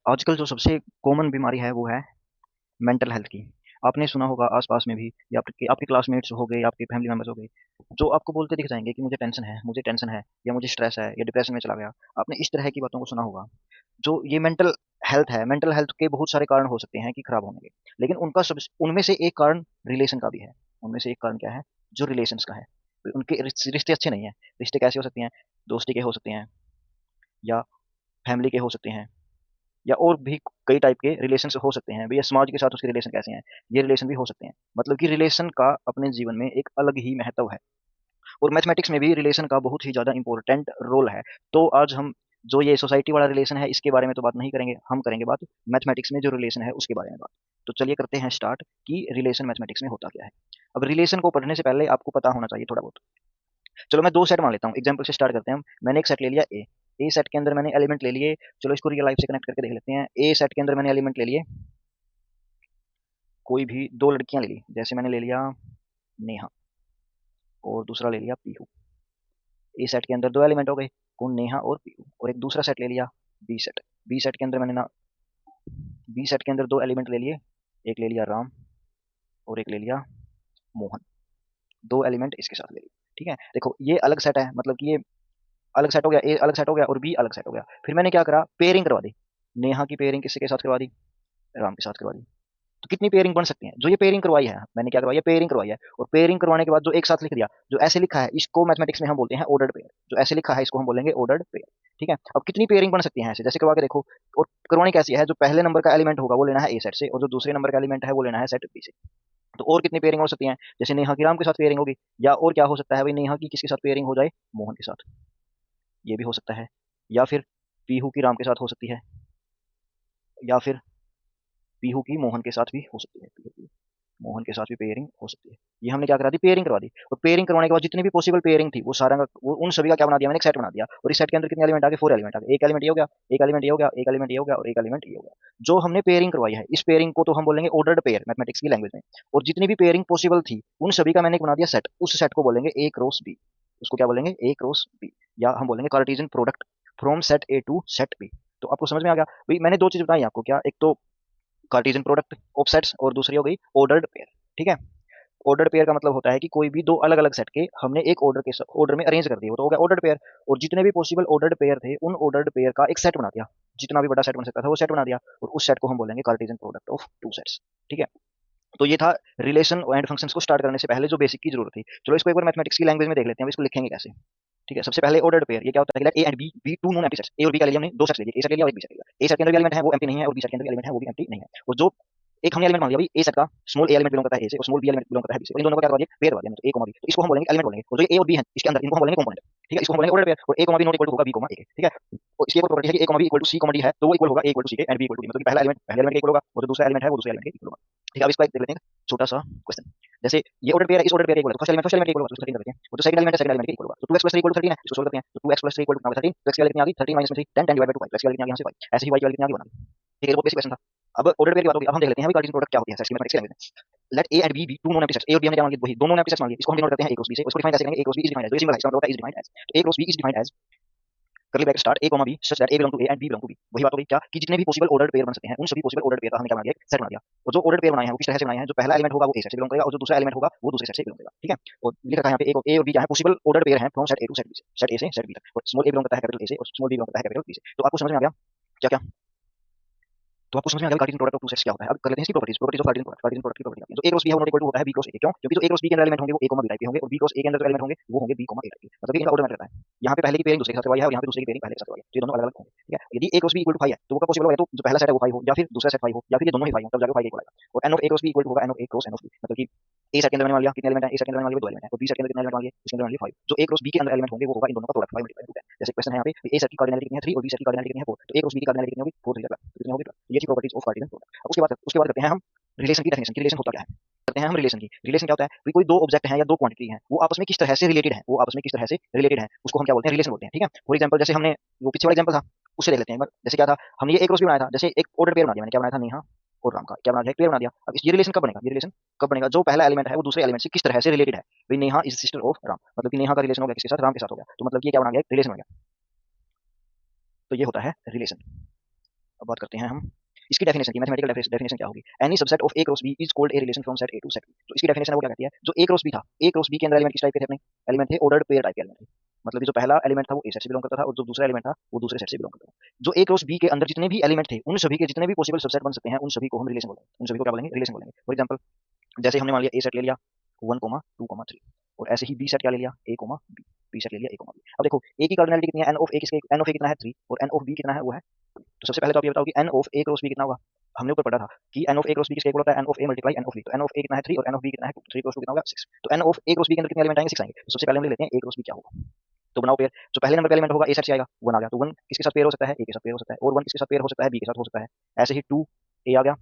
आजकल जो सबसे कॉमन बीमारी है वो है मेंटल हेल्थ की। आपने सुना होगा आस-पास में भी या आपके आपके क्लासमेट्स हो गए, आपके फैमिली मेंबर्स हो गए, जो आपको बोलते दिख जाएँगे कि मुझे टेंशन है या मुझे स्ट्रेस है या डिप्रेशन में चला गया। आपने इस तरह की बातों को सुना होगा। जो ये मेंटल हेल्थ है, मेंटल हेल्थ के बहुत सारे कारण हो सकते हैं कि खराब होने के। लेकिन उनमें से एक कारण रिलेशन का भी है। उनमें से एक कारण क्या है? जो रिलेशंस का है। उनके रिश्ते अच्छे नहीं हैं। रिश्ते कैसे हो सकते हैं? दोस्ती के हो सकते हैं या फैमिली के हो सकते हैं। या और भी कई टाइप के रिलेशंस हो सकते हैं। भैया समाज के साथ उसके रिलेशन कैसे हैं, ये रिलेशन भी हो सकते हैं। मतलब कि रिलेशन का अपने जीवन में एक अलग ही महत्व है और मैथमेटिक्स में भी रिलेशन का बहुत ही ज़्यादा इंपॉर्टेंट रोल है। तो आज हम जो ये सोसाइटी वाला रिलेशन है इसके बारे में तो बात नहीं करेंगे, हम करेंगे बात मैथमेटिक्स में जो रिलेशन है उसके बारे में बात। तो चलिए करते हैं स्टार्ट कि रिलेशन मैथमेटिक्स में होता क्या है। अब रिलेशन को पढ़ने से पहले आपको पता होना चाहिए थोड़ा बहुत। चलो मैं 2 सेट मान लेता हूँ, एग्ज़ाम्पल से स्टार्ट करते हैं हम। मैंने एक सेट ले लिया ए, ए सेट के अंदर मैंने एलिमेंट ले लिए। चलो इसको रियल लाइफ से कनेक्ट करके देख लेते हैं। ए सेट के अंदर मैंने एलिमेंट ले लिए, कोई भी 2 लड़कियाँ ले ली, जैसे मैंने ले लिया नेहा और दूसरा ले लिया पीहू। ए सेट के अंदर 2 एलिमेंट हो गए, कौन? नेहा और पीहू। और एक दूसरा सेट ले लिया बी सेट। बी सेट के अंदर मैंने ना बी सेट के अंदर 2 एलिमेंट ले लिए, एक ले लिया राम और एक ले लिया मोहन। 2 एलिमेंट इसके साथ ले लिए, ठीक है? देखो ये अलग सेट है, मतलब कि ये अलग सेट हो गया, ए अलग सेट हो गया और बी अलग सेट हो गया। फिर मैंने क्या करा, पेयरिंग करवा दी। नेहा की पेयरिंग किसके साथ करवा दी? राम के साथ करवा दी। तो कितनी पेयरिंग बन सकती हैं? जो ये पेयरिंग करवाई है, मैंने क्या करवाई है, पेयरिंग करवाई है। और पेयरिंग करवाने के बाद जो एक साथ लिख दिया, जो ऐसे लिखा है इसको मैथमेटिक्स में हम बोलते हैं ऑर्डर्ड पेयर। जो ऐसे लिखा है इसको हम बोलेंगे ऑर्डर्ड पेयर, ठीक है? अब कितनी पेयरिंग बन सकती है ऐसे? जैसे करवा के देखो। और करवानी कैसी है, जो पहले नंबर का एलिमेंट होगा वो लेना है ए सेट से और जो दूसरे नंबर का एलिमेंट है वो लेना है सेट बी से। तो और कितनी पेयरिंग हो सकती है? जैसे नेहा की राम के साथ पेयरिंग होगी, या और क्या हो सकता है भाई, नेहा की किसके साथ पेयरिंग हो जाए? मोहन के साथ, ये भी हो सकता है। या फिर पीहू की राम के साथ हो सकती है, या फिर पीहू की मोहन के साथ भी हो सकती है। पीहू की मोहन के साथ भी पेयरिंग हो सकती है। ये हमने क्या करा दी, पेयरिंग करवा दी। और पेयरिंग करवाने के बाद जितनी भी पॉसिबल पेयरिंग थी वो सारा वो उन सभी का क्या बना दिया, मैंने एक सेट बना दिया। और इस सेट के अंदर कितने एलिमेंट आ गए? 4 एलिमेंट आ गए। एक एलिमेंट ये हो गया, एक एलिमेंट ये हो गया, एक एलिमेंट ये हो गया और एक एलिमेंट ये हो गया। जो हमने पेयरिंग करवाई है इस पेयरिंग को तो हम बोलेंगे ऑर्डर्ड पेयर मैथमेटिक्स की लैंग्वेज में। और जितनी भी पेयरिंग पॉसिबल थी उन सभी का मैंने एक बना दिया सेट। उस सेट को बोलेंगे ए क्रॉस बी। उसको क्या बोलेंगे? A cross B. या हम बोलेंगे Cartesian product from set A to set B. तो आपको समझ में आ गया भाई, मैंने 2 चीज बताई आपको। क्या? एक तो कार्टेशियन प्रोडक्ट ऑफ सेट्स और दूसरी हो गई ऑर्डर्ड पेयर, ठीक है? ऑर्डर्ड पेयर का मतलब होता है कि कोई भी 2 अलग-अलग सेट के हमने एक ऑर्डर में अरेंज कर दिए, वो तो हो गया ऑर्डर्ड पेयर। और जितने भी पॉसिबल ऑर्डर्ड पेयर थे उन ऑर्डर्ड पेयर का एक सेट बना दिया। जितना भी बड़ा सेट बन सकता था वो सेट बना दिया और उस सेट को हम बोलेंगे कार्टेशियन प्रोडक्ट ऑफ 2 सेट्स, ठीक है? तो ये था रिलेशन एंड फंक्शंस को स्टार्ट करने से पहले जो बेसिक की जरूरत थी। चलो इसको एक बार मैथमेटिक्स की लैंग्वेज में देख लेते हैं, इसको लिखेंगे कैसे? ठीक है? सबसे पहले ऑर्डर्ड पेयर, ये क्या होता है कि let A and B be 2 non empty sets. A और बी का ले लिया हमने, 2 सेट्स ले लिए, ए सेट ले लिया और एक बी सेट ले लिया। ए सेट के अंदर भी एलिमेंट है वो एम्प्टी नहीं है और बी सेट के अंदर भी एलिमेंट है वो भी एम्प्टी नहीं है। और जो एक हमने एलिमेंट मान लिया भाई ए सेट का, स्मॉल ए एलिमेंट बिलोंग करता है ए से और स्मॉल बी एलिमेंट बिलोंग करता है बी से। और इन दोनों को क्या करवा दिया? पेयर करवा दिया, तो ए, बी। तो इसको हम बोलेंगे एलिमेंट बोलेंगे। और जो ए और बी है इसके अंदर इनको हम बोलेंगे कंपोनेंट, ठीक है? इसको हम बोलेंगे ऑर्डर पेयर। और A, B not equal to होगा बी, ए, ठीक है? और इसकी एक और प्रॉपर्टी है कि A, B equal to C, D है, तो वो इक्वल होगा ए इक्वल टू सी के and B equal to D. मतलब कि पहले एलिमेंट के इक्वल होगा और जो दूसरा एलिमेंट है वो दूसरे एलिमेंट के इक्वल होगा, ठीक है? अब इसका एक देख लेते हैं छोटा सा क्वेश्चन। जैसे ये ऑर्डर पेयर है, इस ऑर्डर पेयर के इक्वल है, तो फर्स्ट एलिमेंट के इक्वल होगा, तो 13 करते हैं। और जो सेकंड एलिमेंट है सेकंड एलिमेंट के इक्वल होगा। तो 2x + 3 = 13 है, इसको सोल्व करते हैं। तो 2x + 3 = 13, तो x की वैल्यू कितनी आ गई? 13 - में 3 10 10 / 2 5, x की वैल्यू कितनी आ गई? यहाँ से 5। ऐसे ही y की वैल्यू कितनी आ गई? 1 आ गई, ठीक है? ये बहुत बेसिक क्वेश्चन था। अब ऑर्डर पेयर की बात होगी, अब हम देख लेते हैं भाई कार्टेशियन प्रोडक्ट क्या होती है सेट्स की मैथमेटिक्स की लैंग्वेज में। Let A and B be 2 non empty sets. A और बी हमने क्या मान लिए? वही 2 नोन एम्प्टी सेट्स मान लिए। इसको हम डिनोट करते हैं a क्रॉस b से। उसको डिफाइन कैसे करेंगे? a cross b is defined as, तो ये सिंबल है, इसका मतलब होता है इज डिफाइंड एज। तो a cross b is defined as curly bracket start a, b such that a belong to a and b belong to b। वही बात हो गई क्या कि जितने भी पॉसिबल ऑर्डर्ड पेयर बन सकते हैं उन सभी पॉसिबल ऑर्डर्ड पेयर का हमने क्या बना दिया? एक सेट बना दिया। और जो ऑर्डर्ड पेयर बनाए हैं वो किस तरह से बनाए हैं? जो पहला एलिमेंट होगा वो a सेट से बिलोंग करेगा और जो दूसरा एलिमेंट होगा वो दूसरे सेट से बिलोंग करेगा, ठीक है? और लिख रखा है यहाँ पे a और b क्या है? पॉसिबल ऑर्डर्ड पेयर हैं from set a to set b से, सेट a से सेट b तक। और स्मॉल a बिलोंग करता है कैपिटल A से और स्मॉल b बिलोंग करता है कैपिटल B से। तो आपको समझ में आ गया क्या क्या? तो आपको समझ में आ गया Cartesian product of two sets क्या होता है। अब कर लेते हैं इसकी प्रॉपर्टीज ऑफ कार्टेशियन प्रोडक्ट की प्रॉपर्टी क्या है? जो a क्रॉस b है वो नॉट इक्वल टू होता है b क्रॉस a के। क्यों? क्योंकि जो a क्रॉस b के अंदर एलिमेंट होंगे वो a, b टाइप के होंगे और b क्रॉस a के अंदर जो एलिमेंट होंगे वो होंगे b, a टाइप के। मतलब कि इनका ऑर्डर मैटर करता है। यहाँ पे पहले की पेयरिंग दूसरे के साथ करवाई है और यहाँ पे दूसरे की पेयरिंग पहले के साथ करवाई है, तो ये दोनों अलग-अलग होंगे, ठीक है? यदि a cross b equal to 5 है तो वो पॉसिबल होगा तो जो पहला सेट है वो 5 हो या फिर दूसरा सेट 5 हो या फिर ये दोनों ही 5 हो, तब जाकर 5 इक्वल आएगा। और n of a cross b equal to होगा n of a cross n of b। मतलब कि a सेट के अंदर मैंने मान लिया कितने एलिमेंट है? a सेट के अंदर मैंने मान लिया 2 एलिमेंट है और b सेट के अंदर कितने एलिमेंट मान लिए? इसके अंदर मान लिए 5। जो a क्रॉस b के अंदर एलिमेंट होंगे वो होगा इन दोनों का प्रोडक्ट 5 × 2 जैसे क्वेश्चन है यहाँ पे a सेट की कार्डिनलिटी कितनी है? 3 और b सेट की कार्डिनलिटी कितनी है? 4। तो a क्रॉस b की कार्डिनलिटी कितनी होगी? 4 3 तो कितनी होगी? तो ये थी प्रॉपर्टीज ऑफ कार्टेशियन प्रोडक्ट। अब उसके बाद करते हैं हम रिलेशन की डेफिनेशन की। रिलेशन होता क्या है? करते हैं हम रिलेशन की। रिलेशन क्या होता है? कोई 2 ऑब्जेक्ट हैं या 2 क्वांटिटी हैं, वो आपस में किस तरह से रिलेटेड हैं, उसको हम क्या बोलते हैं? रिलेशन बोलते हैं, ठीक है? फॉर एग्जांपल जैसे हमने वो पीछे वाला एग्जांपल था उससे देख लेते हैं एक बार। जैसे क्या था, हमने ये a क्रॉस b बनाया था, जैसे एक ऑर्डर पेयर बना दिया मैंने। क्या बनाया था? नेहा और राम का क्या बना दिया? एक पेयर बना दिया। अब ये रिलेशन कब बनेगा? ये रिलेशन कब बनेगा? जो पहला एलिमेंट है वो दूसरे एलिमेंट से किस तरह से रिलेटेड है। भाई Neha is sister of Ram, मतलब कि नेहा का रिलेशन हो गया किसके साथ? राम के साथ हो गया। तो मतलब ये क्या बना गया? एक रिलेशन बन गया। तो ये होता है रिलेशन। अब बात करते हैं हम इसकी डेफिनेशन की, मैथमेटिकल डेफिनेशन क्या होगी। Any subset of A cross B is called a relation from set A to set B. तो इसकी डेफिनेशन वो क्या कहती है, जो ए क्रॉस बी था, ए क्रॉस बी के अंदर एलिमेंट किस टाइप के थे, अपने एलिमेंट थे ऑर्डर्ड पेयर टाइप के एलिमेंट थे। मतलब कि जो पहला एलिमेंट था वो ए सेट से बिलोंग करता था और जो दूसरा एलिमेंट था वो दूसरे सेट से बिलोंग करता था। जो ए क्रॉस बी के अंदर जितने भी एलिमेंट थे उन सभी के जितने भी पॉसिबल सबसेट बन सकते हैं उन सभी को हम रिलेशन बोलेंगे, उन सभी को क्या बोलेंगे, रिलेशन बोलेंगे। फॉर एग्जांपल जैसे हमने मान लिया ए सेट ले लिया 1, 2, 3 और ऐसे ही बी सेट क्या ले लिया ए, बी, बी सेट ले लिया ए, बी। अब देखो ए की कार्डिनलिटी कितनी है, एन ऑफ ए किसके, एन ऑफ ए कितना है 3 और एन ऑफ बी कितना है वो है 2। तो सबसे पहले तो आप ये बताओ कि N of A cross B कितना होगा। हमने ऊपर पढ़ा था कि N of A cross B किसके इक्वल होता है, N of A multiply N of B. तो एन ऑफ ए कितना है 3 और एन ऑफ बी कितना है 2, 3 क्रॉस 2 कितना होगा 6। तो N of A cross B के अंदर कितने एलिमेंट आएंगे 6 आएंगे। तो सबसे पहले हम ले लेते हैं ए क्रॉस बी क्या होगा। तो बनाओ पेयर, जो पहले नंबर का एलिमेंट होगा ए सेट से आएगा 1 आ गया, तो 1 किसके साथ पेयर हो सकता है, ए के साथ पेयर हो सकता है, और 1 किसके साथ पेयर हो सकता है, बी के साथ हो सकता है। ऐसे ही 2 ए आ गया,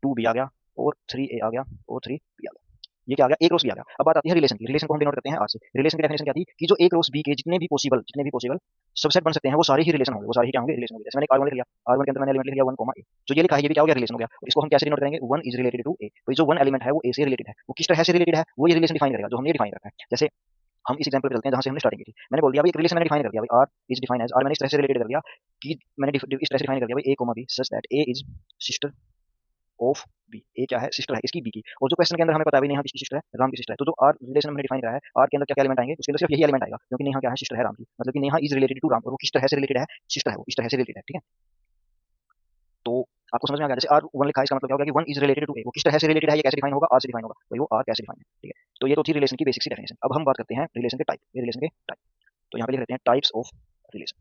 2 बी आ गया और 3 ए आ गया और 3 बी आ गया। ये क्या आ गया, ए क्रॉस बी आ गया। अब बात आती है रिलेशन की, रिलेशन को हम डिनोट करते हैं आर से। रिलेशन की डेफिनेशन क्या थी कि जो ए क्रॉस बी के जितने भी पॉसिबल सबसेट बन सकते हैं वो सारे ही रिलेशन होंगे, वो सारे ही क्या होंगे, रिलेशन होंगे। जैसे मैंने आर वन लिख लिया, आर वन के अंदर मैंने एलिमेंट लिख लिया 1, ए। जो ये लिखा है ये भी क्या हो गया, रिलेशन हो गया। और इसको हम कैसे डिनोट करेंगे, 1 इज रिलेटेड टू ए। तो जो 1 एलिमेंट है वो ए से रिलेटेड है, वो किस तरह से रिलेटेड है वो ये रिलेशन डिफाइन करेगा जो हमने डिफाइन रखा है। जैसे हम इस एग्जांपल पे चलते हैं जहां से हमने स्टार्टिंग की थी। मैंने बोल दिया भाई एक रिलेशन मैंने डिफाइन कर दिया भाई, R is define as, R मैंने इस तरह से रिलेटेड कर दिया कि मैंने इस तरह से डिफाइन कर दिया भाई A, B such that A is sister of B. A क्या है, सिस्टर है इसकी बी की। और जो क्वेश्चन के अंदर हमें पता भी नेहा किसकी सिस्टर है, राम की सिस्टर है। तो जो आर रिलेशन हमने डिफाइन करा है, आर के अंदर क्या क्या एलिमेंट आएंगे, उसके अंदर सिर्फ यही एलिमेंट आएगा क्योंकि नेहा क्या है, सिस्टर है राम की। मतलब कि Neha is related to Ram और वो किस तरह से रिलेटेड है, सिस्टर है, वो इस तरह से रिलेटेड है। ठीक है, तो आपको समझ में आ गया। जैसे आर 1 लिखा है इसका मतलब क्या होगा कि 1 इज रिलेटेड टू ए, वो किस तरह से रिलेटेड है, ये कैसे डिफाइन होगा, आर से डिफाइन होगा, तो वो आर कैसे डिफाइन है। ठीक है, तो ये तो थी रिलेशन की बेसिक सी डेफिनेशन। अब हम बात करते हैं रिलेशन के टाइप, ये रिलेशन के टाइप। तो यहाँ पे लिख लेते हैं टाइप्स ऑफ रिलेशन।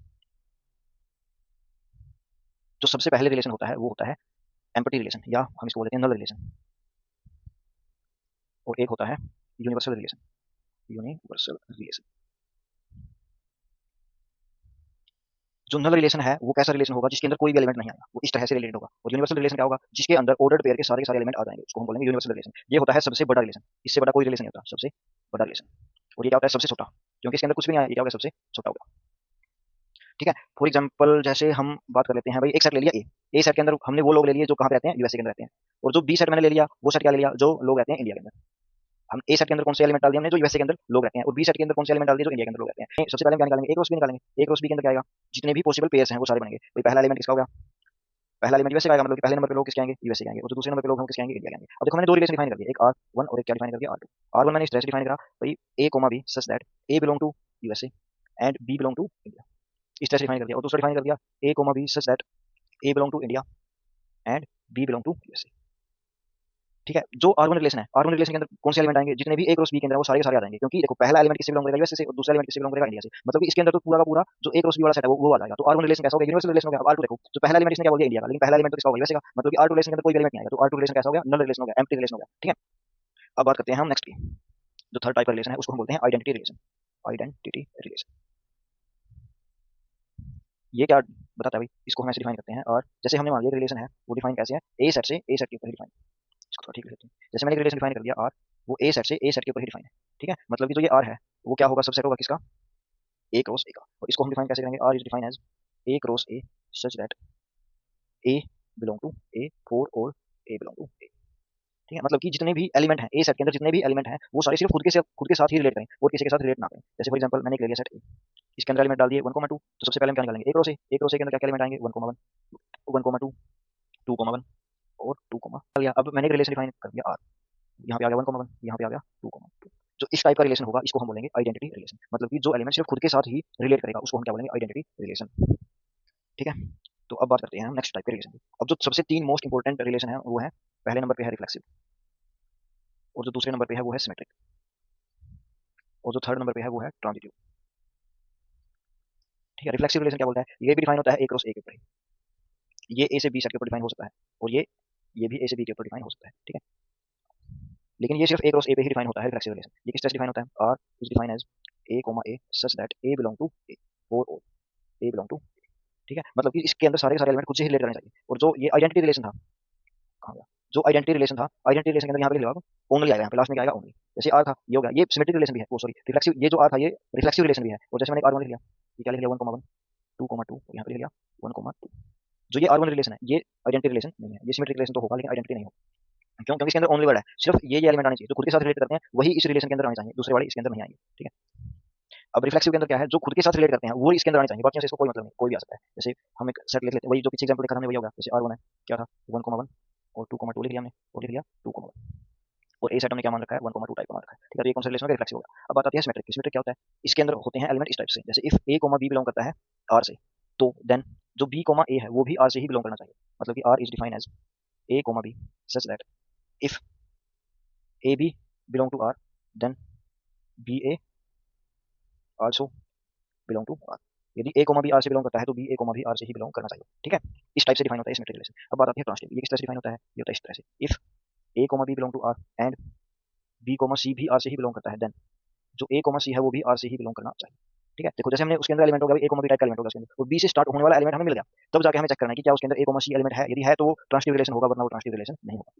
जो सबसे पहले रिलेशन होता है वो होता है एम्पटी रिलेशन, या हम इसको बोलते हैं नल रिलेशन। और एक होता है यूनिवर्सल रिलेशन, यूनिवर्सल रिलेशन। जो नल रिलेशन है वो कैसा रिलेशन होगा, जिसके अंदर कोई भी एलिमेंट नहीं आएगा, वो इस तरह से रिलेटेड होगा। और यूनिवर्सल रिलेशन क्या होगा, जिसके अंदर ऑर्डर्ड पेयर के सारे एलिमेंट आ जाएंगे, उसको हम बोलेंगे यूनिवर्सल रिलेशन। ये होता है सबसे बड़ा रिलेशन, इससे बड़ा कोई रिलेशन नहीं होता, सबसे बड़ा रिलेशन। और ये क्या होता है, सबसे छोटा, क्योंकि इसके अंदर कुछ भी नहीं आया, ये क्या होगा, सबसे छोटा होगा। ठीक है, फॉर एग्जाम्पल जैसे हम बात कर लेते हैं भाई, एक सेट ले लिया ए सेट के अंदर हमने वो लोग ले लिए जो कहाँ पे रहते हैं, यूएसए के अंदर रहते हैं। और जो बी सेट मैंने ले लिया वो सेट क्या ले लिया, जो लोग रहते हैं इंडिया के अंदर। हम ए सेट के अंदर कौन से एलिमेंट डाल दिए हमने, जो यूएसए के अंदर लोग रहते हैं, और बी सेट के अंदर कौन से एलिमेंट डाल दिए, जो इंडिया के अंदर लोग रहते हैं। सबसे पहले हम क्या निकालेंगे, ए क्रॉस बी निकालेंगे। ए क्रॉस बी के अंदर क्या आएगा, जितने भी पॉसिबल पेयर्स हैं वो सारे बनेंगे। भाई पहला एलिमेंट किसका हो गया, पहला एलिमेंट यूएसए का आएगा, मतलब कि पहले नंबर पे लोग किसके आएंगे, यूएसए के आएंगे। और जो दूसरे नंबर पे लोग हैं किसके आएंगे, इंडिया के आएंगे। अब देखो मैंने दो रिलेशन डिफाइन कर दिए, एक आर वन और एक क्या डिफाइन कर दिया, आर टू। आर वन मैंने इस तरह से डिफाइन करा भाई A comma B such that A belong to USA and B belong to India, इस तरह से डिफाइन कर दिया। और दूसरा डिफाइन कर दिया A comma B such that A belong to India and B belong to USA. ठीक है, जो आर वन रिलेशन है, आर वन रिलेशन के अंदर कौन से एलिमेंट आएंगे, जितने भी ए क्रॉस बी के अंदर है वो सारे के सारे आ जाएंगे। क्योंकि देखो पहला एलिमेंट किससे बिलोंग करेगा, यूएसए से, और दूसरा एलिमेंट किससे बिलोंग करेगा, इंडिया से। मतलब कि इसके अंदर तो पूरा का पूरा जो ए क्रॉस बी वाला सेट है वो आ जाएगा। तो आर वन रिलेशन कैसा हो गया, यूनिवर्सल रिलेशन हो गया। अब आर टू देखो, जो पहला एलिमेंट इसने क्या बोल दिया, इंडिया का, लेकिन पहला एलिमेंट तो किसका हो गया, यूएसए का। मतलब कि आर टू रिलेशन के अंदर कोई एलिमेंट नहीं आएगा, तो आर टू रिलेशन कैसा हो गया, नल रिलेशन हो गया, एम्प्टी रिलेशन हो गया। ठीक है, अब बात करते हैं हम नेक्स्ट की, जो थर्ड टाइप का रिलेशन है उसको हम बोलते हैं आइडेंटिटी रिलेशन। आइडेंटिटी रिलेशन ये क्या बताता है भाई, इसको हम ऐसे डिफाइन करते हैं। और जैसे हमने मान लिया रिलेशन है वो डिफाइन कैसे है, ए सेट से ए सेट के ऊपर डिफाइन, इसको थोड़ा ठीक लिखते हैं। जैसे मैंने एक रिलेशन डिफाइन कर दिया आर, वो ए सेट से ए सेट के ऊपर ही डिफाइन है। ठीक है, मतलब कि जो ये आर है वो क्या होगा, सबसेट होगा किसका, ए क्रॉस ए का। और इसको हम डिफाइन कैसे करेंगे, R is define as A cross A such that A belong to A for और ए बिलोंग टू ए। ठीक है, मतलब कि जितने भी एलिमेंट हैं ए सेट के अंदर, जितने भी एलिमेंट हैं वो सारे सिर्फ खुद के साथ ही रिलेट करें और किसी के साथ रिलेट ना करें। जैसे फॉर एग्जांपल मैंने एक ले लिया सेट ए, इसके अंदर एलिमेंट डाल दिए 1, 2। तो सबसे पहले हम क्या निकालेंगे, ए क्रॉस ए। ए क्रॉस ए के अंदर क्या क्या एलिमेंट आएंगे, 1, 1, 1, 2, 2, 1 और 2, लिया। अब मैंने एक रिलेशन डिफाइन कर दिया आर, यहाँ पे आ गया 1, 1, यहाँ पे आ गया 2, 2। जो इस टाइप का रिलेशन होगा इसको हम बोलेंगे आइडेंटिटी रिलेशन। मतलब कि जो एलिमेंट सिर्फ खुद के साथ ही रिलेट करेगा उसको हम क्या बोलेंगे, आइडेंटिटी रिलेशन। ठीक है, तो अब बात करते हैं हम नेक्स्ट टाइप के रिलेशन की। अब जो सबसे तीन मोस्ट इंपोर्टेंट रिलेशन है वो है, पहले नंबर पे है रिफ्लेक्सिव, और जो दूसरे नंबर पे है वो है सिमेट्रिक, और जो थर्ड नंबर पे है वो है ट्रांजिटिव। ठीक है, रिफ्लेक्सिव रिलेशन क्या बोलता है, ये भी डिफाइन होता है ए क्रॉस ए के ऊपर ही। ये ए से बी सेट के ऊपर डिफाइन हो सकता है, और ये भी ए से बी के ऊपर डिफाइन हो सकता है। ठीक है, लेकिन ये सिर्फ ए क्रॉस ए पे ही डिफाइन होता है रिफ्लेक्सिव रिलेशन। ये किस तरह से डिफाइन होता है, R is define as A comma A such that A belong to A और ए बिलोंग टू। ठीक है, मतलब कि इसके अंदर सारे के सारे एलिमेंट खुद से ही रिलेट करने चाहिए। और जो ये आइडेंटिटी रिलेशन था, कहाँ गया, जो आइडेंटिटी रिलेशन था, आइडेंटिटी रिलेशन के अंदर यहाँ पे लिखा होगा ओनली आएगा, यहाँ पे लास्ट में क्या आएगा, ओनली। जैसे आर था ये हो गया, ये सिमेट्रिक रिलेशन भी है, वो सॉरी रिफ्लेक्सिव, ये जो आर था ये रिफ्लेक्सिव रिलेशन भी है। और जैसे मैंने आर वन लिख लिया, ये क्या लिख लिया 1, 1, 2, 2 और यहाँ पे लिख लिया 1, 2। जो ये आर वन रिलेशन है ये आइडेंटिटी रिलेशन नहीं है, ये सिमेट्रिक रिलेशन तो होगा लेकिन आइडेंटिटी नहीं होगा। क्यों, क्योंकि इसके अंदर ओनली वर्ड है, सिर्फ ये एलिमेंट आने चाहिए जो खुद के साथ रिलेट करते हैं, वही इस रिलेशन के अंदर आने चाहिए, दूसरे वाले इसके अंदर नहीं आएंगे। ठीक है, अब रिफ्लेक्सिव के अंदर क्या है, जो खुद के साथ रिलेट करते हैं वो इसके अंदर आने चाहिए, बाकी से इसको कोई मतलब नहीं, कोई भी आ सकता है। जैसे हम एक सेट लिख लेते हैं, वही जो पीछे एग्जांपल देखा था हमने वही होगा। जैसे R1 है, क्या था 1,1 और 2,2 लिख लिया हमने, और लिख लिया 2,1, और ए सेट हमने क्या मान रखा है 1,2 टाइप का मान रखा है, ठीक है। तो ये कौन सा रिलेशन होगा, रिफ्लेक्सिव होगा। अब बात आती है सिमेट्रिक की। सिमेट्रिक क्या होता है, इसके अंदर होते हैं एलिमेंट इस टाइप से, जैसे if A comma B belong करता है आर से, तो देन जो बी कोमा ए है वो भी आर से ही बिलोंग करना चाहिए। मतलब कि R is defined as A comma B such that if A B belong to R then B A also belong to R. यदि ए कोमा बी आर से बिलोंग करता है तो बी ए कोमा भी आर से ही belong करना चाहिए, ठीक है। इस टाइप से डिफाइन होता है सिमेट्रिक रिलेशन। अब बात आती है ट्रांसिटिव। ये किस तरह से डिफाइन होता है, ये होता है इस तरह से, if A comma B belong to R and B comma C भी आर से ही बिलोंग करता है, देन जो ए कोमा सी है वो भी आर से ही बिलोंग करना चाहिए, ठीक है। देखो जैसे हमने उसके अंदर एलिमेंट होगा ए कोमा बी टाइप का एलिमेंट होगा उसके अंदर, और बी से स्टार्ट होने वाला एलिमेंट हमें मिल गया, तब जाके हमें चेक करना है कि क्या उसके अंदर ए कोमा सी एलिमेंट है। यदि है तो वो ट्रांसिटिव रिलेशन होगा, वरना वो ट्रांसिटिव रिलेशन नहीं होगा,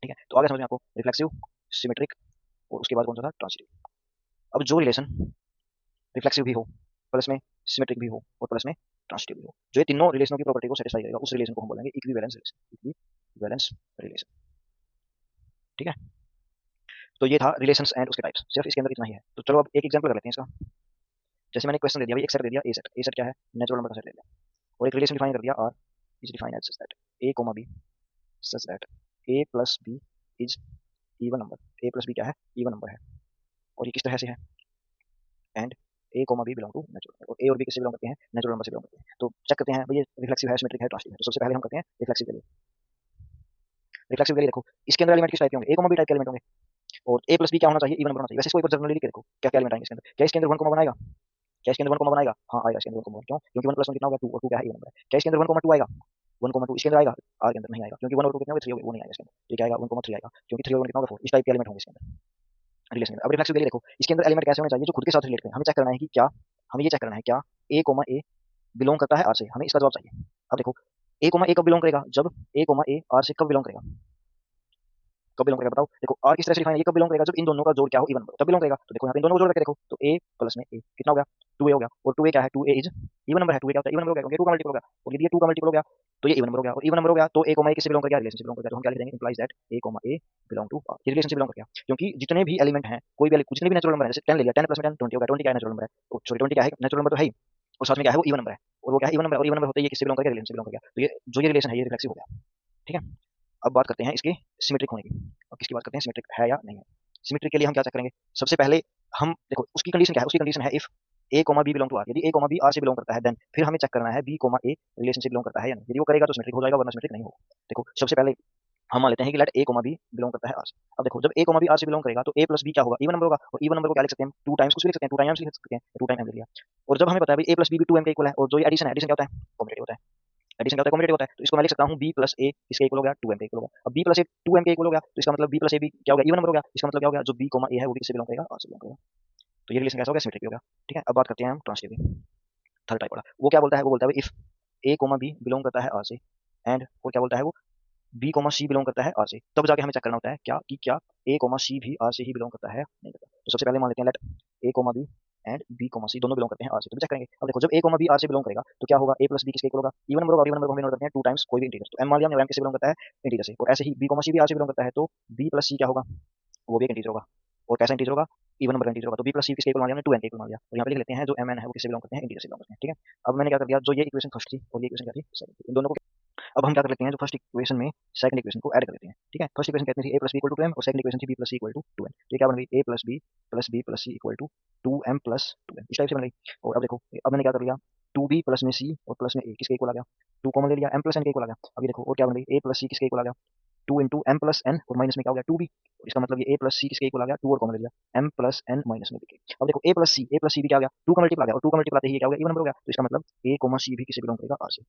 ठीक है। तो आगे समझ में आपको रिफ्लेक्सिव, सिमेट्रिक और उसके बाद कौन सा था, ट्रांसिटिव। अब जो रिलेशन रिफ्लेक्सिव भी हो, प्लस में सिमेट्रिक भी हो और प्लस में ट्रांसिटिव भी हो, जो ये तीनों रिलेशनों की प्रॉपर्टी को सेटिस्फाई करेगा, उस रिलेशन को हम बोलेंगे इक्विवेलेंस रिलेशन, इक्विवेलेंस रिलेशन, ठीक है। तो ये था रिलेशंस एंड उसके टाइप्स, सिर्फ इसके अंदर इतना ही है। तो चलो अब एक एग्जांपल कर लेते हैं इसका। जैसे मैंने क्वेश्चन दे दिया भाई, एक सेट दे दिया ए सेट, ए सेट क्या है, नेचुरल नंबर का सेट ले लिया, और एक रिलेशन डिफाइन कर दिया R is defined as such that A comma B such that A plus B is even number. A plus B क्या है, इवन नंबर है, और ये किस तरह से है, and A comma B belong to natural number, और ए और बी किससे बिलोंग करते हैं, नेचुरल नंबर से बिलोंग करते हैं। तो चेक करते हैं भाई ये रिफ्लेक्सिव है, सिमेट्रिक है, ट्रांसिटिव है। तो सबसे पहले हम करते हैं रिफ्लेक्सिव के लिए। रिफ्लेक्सिव के लिए देखो इसके अंदर एलिमेंट किस टाइप के होंगे, ए कोमा बी टाइप के एलिमेंट होंगे, और ए प्लस बी क्या होना चाहिए, इवन नंबर होना चाहिए। वैसे इसको एक बार जनरली लिख के देखो क्या क्या एलिमेंट आएंगे इसके अंदर। क्या इसके अंदर 1 बनाएगा, क्या इसके अंदर 1 बनाएगा, हाँ आएगा इसके अंदर 1, क्यों, क्योंकि 1 प्लस 1 कितना होगा 2, और 2 क्या है, इवन नंबर है। क्या इसके अंदर 1,2 आएगा, 1,2 इसके अंदर आएगा, आर के अंदर नहीं आएगा, क्योंकि 1 और 2 कितना होगा 3 होगा, वो नहीं आएगा इसके अंदर। तो क्या आएगा 1,3 आएगा, क्योंकि 3 और 1 कितना होगा 4। इस टाइप के एलिमेंट होंगे इसके अंदर रिलेशन में। अब रिफ्लेक्सिव के लिए देखो इसके अंदर एलिमेंट कैसे होने चाहिए, जो खुद के साथ रिलेट करें। हमें चेक करना है कि क्या, हमें ये चेक करना है क्या ए कोमा ए बिलोंग करता है आर से, हमें इसका जवाब चाहिए। अब देखो ए कोमा ए कब बिलोंग करेगा, जब ए कोमा ए आर से कब बिलोंग करेगा, कब बिलोंग करेगा बताओ। देखो आर किस तरह से डिफाइन है, ये कब बिलोंग करेगा, जब इन दोनों का जोड़ क्या हो, इवन नंबर, तब बिलोंग करेगा। तो देखो यहाँ पे इन दोनों को जोड़ करके देखो, तो ए प्लस में ए कितना हो गया 2a हो गया, और 2a क्या है, 2a इज इवन नंबर है। 2a क्या होता है, इवन नंबर हो गया, क्योंकि 2 का मल्टीपल हो गया, और यदि ये 2 का मल्टीपल हो गया तो ये इवन नंबर हो गया, और इवन नंबर हो गया तो ए कोमा ए किससे बिलोंग कर गया, रिलेशन से बिलोंग कर गया। तो हम क्या लिख देंगे, implies that A comma A belong to R, ये रिलेशन से बिलोंग कर गया। क्योंकि जितने भी एलिमेंट हैं, कोई भी जितने भी नेचुरल नंबर है, जैसे 10 ले लिया, 10 प्लस में 10 20 हो गया, 20 क्या है नेचुरल नंबर है, सॉरी 20 क्या है नेचुरल नंबर तो है ही, और साथ में क्या है वो इवन नंबर है, और वो क्या है इवन नंबर, और इवन नंबर होते ही ये किससे बिलोंग कर गया, रिलेशन से बिलोंग कर गया। तो ये जो ये रिलेशन है ये रिफ्लेक्सिव हो गया, ठीक है। अब बात करते हैं इसके सिमेट्रिक होने की। अब किसकी बात करते हैं, सिमेट्रिक है या नहीं है। सिमेट्रिक के लिए हम क्या चेक करेंगे, सबसे पहले हम देखो उसकी कंडीशन क्या है, उसकी कंडीशन है if A comma B belong to R. यदि ए कोमा बी आर से बिलोंग करता है, देन फिर हमें चेक करना है बी कोमा ए रिलेशन से बिलोंग करता है या नहीं। यदि वो करेगा तो सिमेट्रिक हो जाएगा, वरना सिमेट्रिक नहीं होगा। देखो सबसे पहले हम मान लेते हैं कि let A comma B belong करता है आर से। अब देखो जब ए कोमा बी आर से बिलोंग करेगा तो ए प्लस बी क्या होगा, इवन नंबर होगा, और इवन नंबर को क्या लिख सकते हैं, 2 टाइम्स कुछ भी लिख सकते हैं, 2 टाइम्स लिख सकते हैं, 2 टाइम एम लिख लिया। और जब हमें पता है भाई ए प्लस बी भी 2m के इक्वल है, और जो ये एडिशन है, एडिशन क्या होता है, कॉम्बिनेटिव होता है। एडिशन क्या होता है, कॉम्बिनेटिव होता है। तो इसको मैं लिख सकता हूँ बी प्लस ए इसके इक्वल हो गया 2m के इक्वल हो गया। अब बी प्लस ए 2m के इक्वल हो गया, तो इसका मतलब बी प्लस ए भी क्या हो गया, इवन नंबर हो गया। इसका मतलब क्या हो गया, जो बी कोमा ए है वो भी किससे बिलोंग करेगा, आर से बिलोंग करेगा। तो ये रिलेशन कैसा हो गया, सिमेट्रिक हो गया, ठीक है। अब बात करते हैं हम ट्रांसिटिव, थर्ड टाइप वाला। वो क्या बोलता है, वो बोलता है if A comma B belong करता है आर से, एंड वो क्या बोलता है, वो बी कोमा सी बिलोंग करता है आर से, तब जाके हमें चेक करना होता है क्या कि क्या ए कोमा सी भी आर से ही बिलोंग करता है नहीं करता। तो सबसे पहले मान लेते हैं let A comma B and B comma C दोनों बिलोंग करते हैं आर से, तो चेक करेंगे। अब देखो जब ए कोमा बी आर से बिलोंग करेगा तो क्या होगा, ए प्लस बी किसके इक्वल होगा, इवन नंबर होगा, और इवन नंबर को हम नोट करते हैं 2 टाइम्स कोई भी इंटीजर। तो एम मान लिया हमने, एम किससे बिलोंग करता है, इंटीजर से। और ऐसे ही बी कोमा सी भी आर से बिलोंग करता है, तो बी प्लस सी क्या होगा, वो भी एक इंटीजर होगा, और कैसा इंटीजर होगा, इवन नंबर का इंटीजर होगा। तो बी प्लस सी किसके इक्वल मान लिया हमने, 2n के इक्वल मान लिया। और यहाँ पे लिख लेते हैं जो एम एन है वो किससे बिलोंग करते हैं, इंटीजर से बिलोंग करते हैं, ठीक है। अब मैंने क्या कर दिया, जो ये इक्वेशन फर्स्ट थी और ये इक्वेशन क्या थी सेकंड, इन दोनों को अब हम क्या कर लेते हैं, जो फर्स्ट इक्वेशन में सेकंड इक्वेशन को ऐड कर लेते हैं, ठीक है। फर्स्ट इक्वेशन कितनी थी, a plus B equal to 2m, और सेकंड इक्वेशन थी b plus C equal to 2n। तो ये क्या बन गई, a plus b plus C equal to 2m plus 2n, इस टाइप से बन गई। और अब देखो अब मैंने क्या कर लिया, 2b प्लस में c और प्लस में a किसके इक्वल आ गया, 2 कॉमन ले लिया, m प्लस n के इक्वल आ गया। अभी देखो और क्या बन गई, a प्लस c किसके इक्वल आ गया, 2 इंटू एम प्लस एन, और माइनस में क्या हो गया 2b। और इसका मतलब ये a प्लस सी किसके इक्वल आ गया, 2 और कॉमन ले लिया, m प्लस n माइनस में देखिए। अब देखो a प्लस सी भी क्या हो गया, 2 का मल्टीपल आ गया, और 2 का मल्टीपल आते ही क्या हो गया, इवन नंबर हो गया। तो इसका मतलब a कोमा c भी किससे बिलोंग करेगा, r से।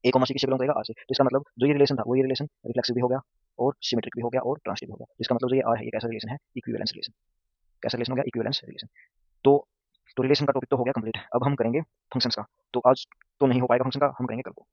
ए कोमा सी किससे बिलोंग करेगा, आर से। तो इसका मतलब जो ये रिलेशन था वो ये रिलेशन रिफ्लेक्सिव भी हो गया, और सिमेट्रिक भी हो गया, और ट्रांसिटिव भी हो गया। इसका मतलब जो ये आर है ये कैसा रिलेशन है, इक्विवेलेंस रिलेशन। कैसा रिलेशन हो गया, इक्विवेलेंस रिलेशन। तो तो रिलेशन का टॉपिक तो हो गया कंप्लीट। अब हम करेंगे फंक्शंस का। तो आज तो नहीं हो पाएगा फंक्शन का, हम करेंगे कल को।